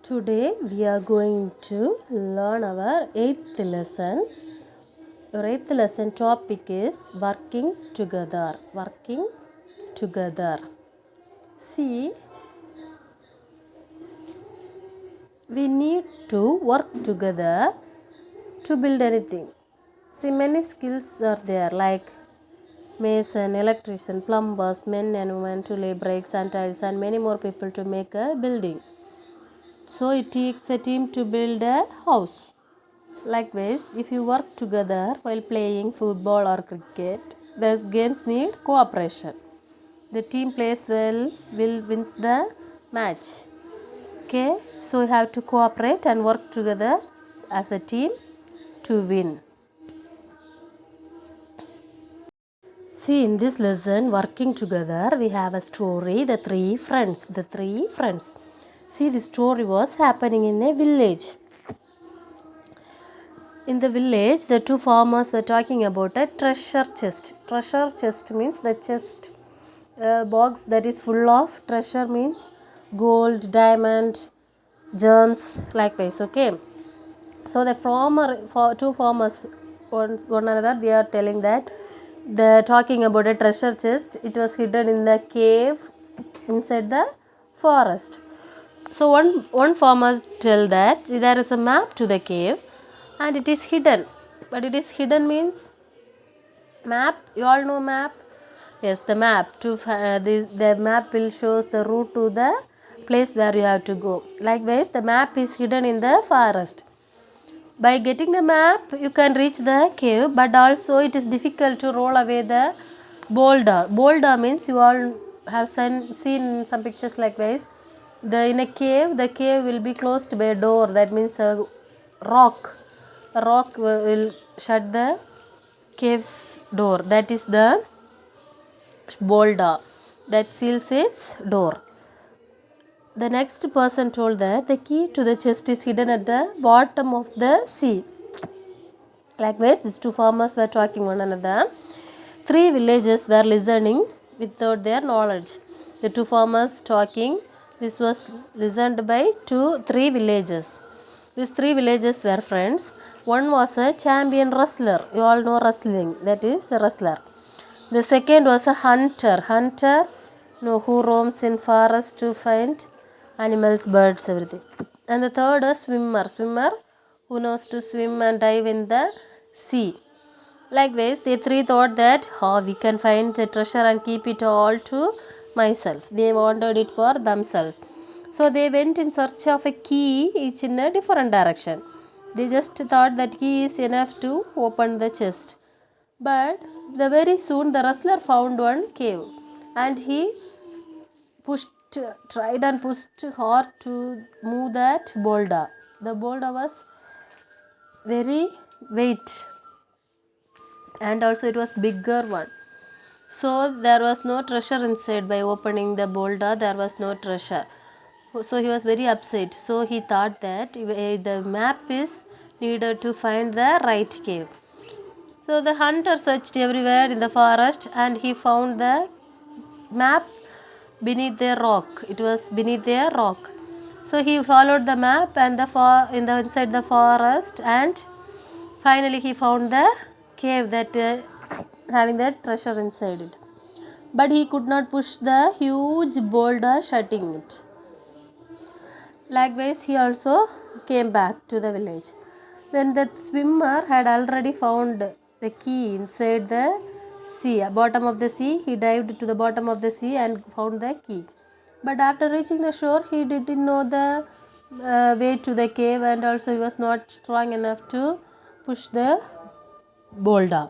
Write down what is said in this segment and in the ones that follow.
Today we are going to learn our 8th lesson. Our 8th lesson topic is working together. Working together. See, we need to work together to build anything. See, many skills are there like mason, electrician, plumbers, men and women to lay bricks and tiles and many more people to make a building. So it takes a team to build a house. Likewise, if you work together while playing football or cricket, these games need cooperation. The team plays well will wins the match. Okay, so you have to cooperate and work together as a team to win. See, in this lesson, working together, we have a story, the three friends. The three friends. See, the story was happening in a village. In the village, the two farmers were talking about a treasure chest. Treasure chest means the chest box that is full of treasure means gold, diamond, gems, likewise. Okay. So the two farmers, one another, they are telling that they're talking about a treasure chest. It was hidden in the cave inside the forest. So one farmer tell that there is a map to the cave and it is hidden. But it is hidden means map. You all know map. Yes, the map. The map will shows the route to the place where you have to go. Likewise, the map is hidden in the forest. By getting the map, you can reach the cave, but also it is difficult to roll away the boulder. Boulder means you all have seen some pictures likewise. In a cave, the cave will be closed by a door. That means a rock. A rock will shut the cave's door. That is the boulder that seals its door. The next person told that the key to the chest is hidden at the bottom of the sea. Likewise, these two farmers were talking one another. Three villagers were listening without their knowledge. The two farmers talking. This was listened by three villagers. These three villagers were friends. One was a champion wrestler. You all know wrestling. That is a wrestler. The second was a hunter. Hunter, who roams in forest to find animals, birds, everything. And the third is swimmer. Swimmer who knows to swim and dive in the sea. Likewise, they three thought that we can find the treasure and keep it all to myself. They wanted it for themselves. So they went in search of a key, each in a different direction. They just thought that key is enough to open the chest. But very soon the wrestler found one cave and he tried and pushed hard to move that boulder. The boulder was very weight and also it was bigger one. So there was no treasure inside. By opening the boulder, there was no treasure. So he was very upset. So he thought that the map is needed to find the right cave. So the hunter searched everywhere in the forest and he found the map beneath the rock. It was beneath the rock. So he followed the map and inside the forest and finally he found the cave that having the treasure inside it. But he could not push the huge boulder shutting it. Likewise, he also came back to the village. Then the swimmer had already found the key inside the sea, bottom of the sea. He dived to the bottom of the sea and found the key. But after reaching the shore, he didn't know the way to the cave and also he was not strong enough to push the boulder.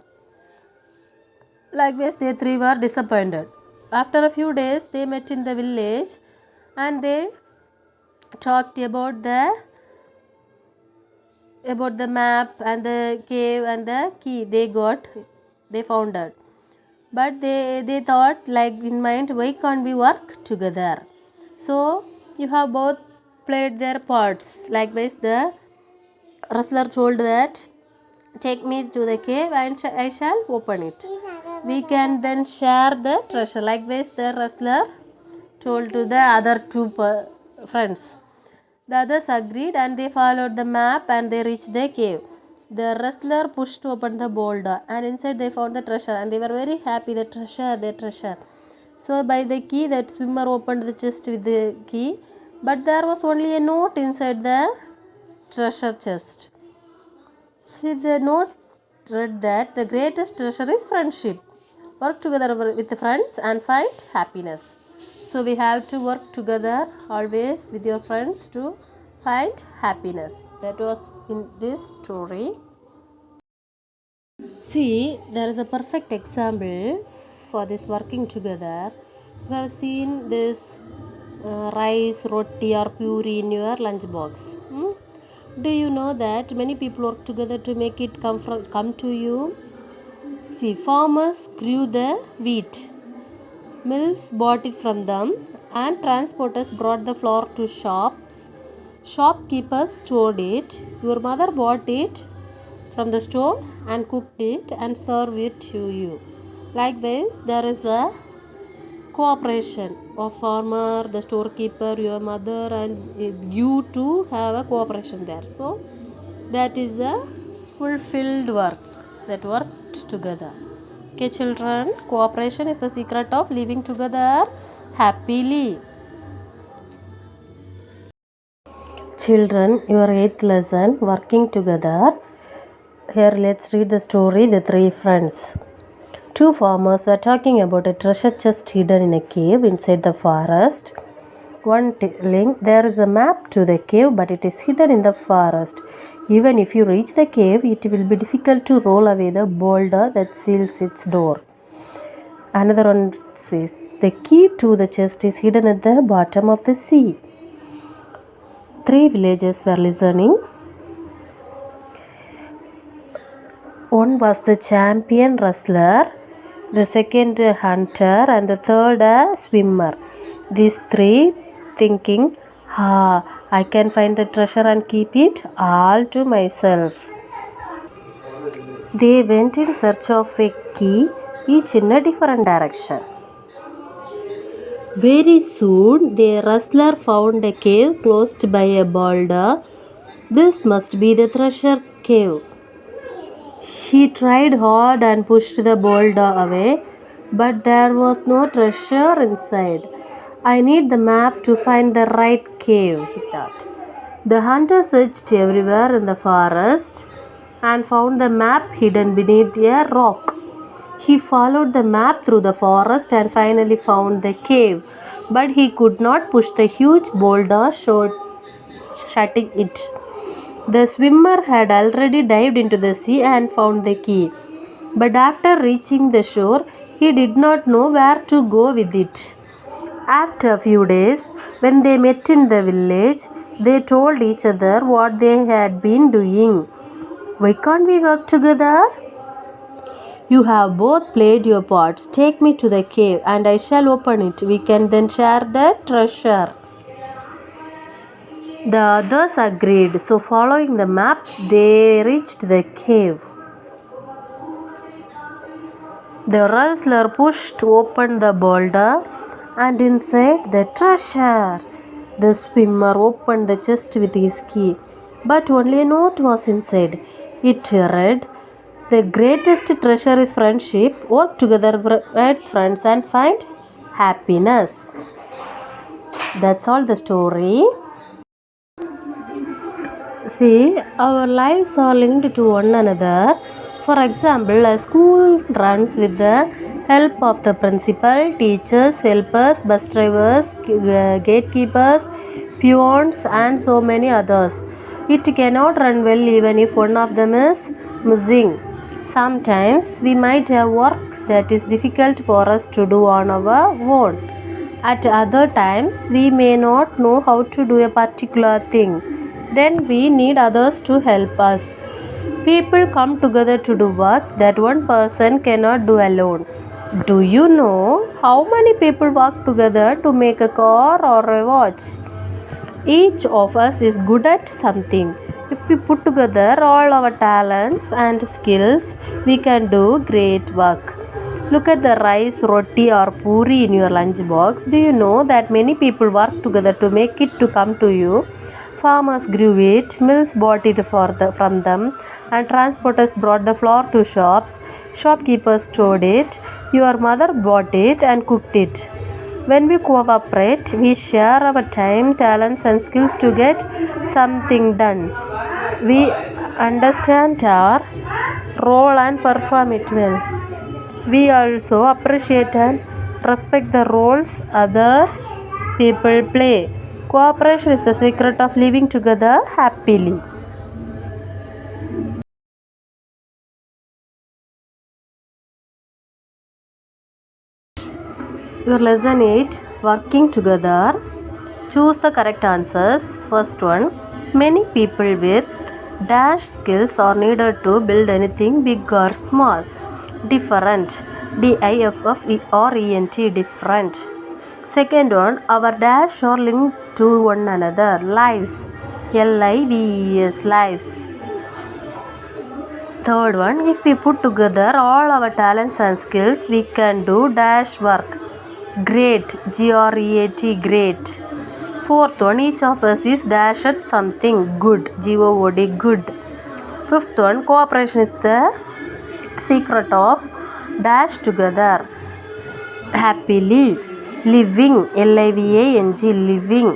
Likewise, they three were disappointed. After a few days, they met in the village and they talked about the map and the cave and the key they found out. But they thought like in mind, why can't we work together? So you have both played their parts. Likewise, the wrestler told that take me to the cave and I shall open it. We can then share the treasure. Likewise, the wrestler told to the other two friends The others agreed and they followed the map and they reached the cave. The wrestler pushed open the boulder and inside they found the treasure and they were very happy. The treasure, the treasure. So by the key, that swimmer opened the chest with the key, but there was only a note inside the treasure chest. See, the note read that the greatest treasure is friendship. Work together with friends and find happiness. So we have to work together always with your friends to find happiness. That was in this story. See, there is a perfect example for this working together. You have seen this rice, roti, or puri in your lunch box. Do you know that many people work together to make it come to you? See, farmers grew the wheat, mills bought it from them, and transporters brought the flour to shops. Shopkeepers stored it. Your mother bought it from the store and cooked it and served it to you. Likewise, there is a cooperation of farmer, the storekeeper, your mother, and you two have a cooperation there. So that is a fulfilled work that worked together. Okay, children, cooperation is the secret of living together happily. Children, your 8th lesson, working together. Here, let's read the story, The Three Friends. Two farmers were talking about a treasure chest hidden in a cave inside the forest. One telling, there is a map to the cave, but it is hidden in the forest. Even if you reach the cave, it will be difficult to roll away the boulder that seals its door. Another one says, the key to the chest is hidden at the bottom of the sea. Three villagers were listening. One was the champion wrestler, the second a hunter, and the third a swimmer. These three thinking, I can find the treasure and keep it all to myself. They went in search of a key, each in a different direction. Very soon, the wrestler found a cave closed by a boulder. This must be the treasure cave. He tried hard and pushed the boulder away, but there was no treasure inside. I need the map to find the right cave, he thought. The hunter searched everywhere in the forest and found the map hidden beneath a rock. He followed the map through the forest and finally found the cave, but he could not push the huge boulder shutting it. The swimmer had already dived into the sea and found the key, but after reaching the shore, he did not know where to go with it. After a few days, when they met in the village, they told each other what they had been doing. Why can't we work together? You have both played your parts. Take me to the cave and I shall open it. We can then share the treasure. The others agreed. So, following the map, they reached the cave. The wrestler pushed open the boulder and inside the treasure. The swimmer opened the chest with his key, but only a note was inside. It read, the greatest treasure is friendship. Work together, with friends, and find happiness. That's all the story. See, our lives are linked to one another. For example, a school runs with the help of the principal, teachers, helpers, bus drivers, gatekeepers, peons, and so many others. It cannot run well even if one of them is missing. Sometimes we might have work that is difficult for us to do on our own. At other times, we may not know how to do a particular thing. Then we need others to help us. People come together to do work that one person cannot do alone. Do you know how many people work together to make a car or a watch? Each of us is good at something. If we put together all our talents and skills, we can do great work. Look at the rice, roti or puri in your lunch box. Do you know that many people work together to make it to come to you? Farmers grew it, mills bought it from them, and transporters brought the flour to shops. Shopkeepers stored it. Your mother bought it and cooked it. When we cooperate, we share our time, talents, and skills to get something done. We understand our role and perform it well. We also appreciate and respect the roles other people play. Cooperation is the secret of living together happily. Your lesson 8, working together. Choose the correct answers. First one, many people with dash skills are needed to build anything big or small. Different. Different. Different. Second one, our dash are linked to one another. Lives. Lives. Lives. Third one, if we put together all our talents and skills, we can do dash work. Great. Great. Great. Fourth one, each of us is dash at something good. God. Good. Fifth one, cooperation is the secret of dash together. Happily. Living. Living. Living.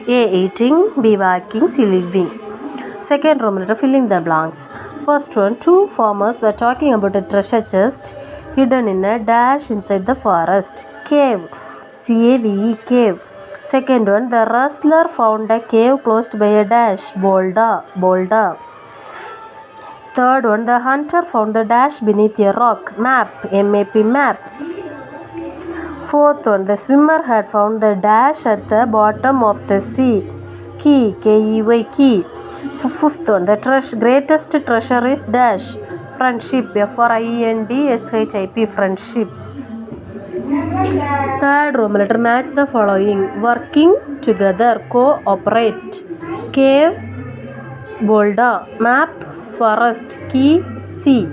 A. Eating. B. Walking. C. Living. Second room letter, fill in the blanks. First one, two farmers were talking about a treasure chest hidden in a dash inside the forest. Cave. Cave. Cave. Second one, the rustler found a cave closed by a dash. Boulder. Boulder. Third one, the hunter found the dash beneath a rock. Map. Map. Map. Fourth one, the swimmer had found the dash at the bottom of the sea. Key. Key. Key. Fifth one, the greatest treasure is dash. Friendship. Friendship. Friendship. Third room letter, match the following. Working together. Cooperate. Cave. Boulder. Map. Forest. Key. Sea.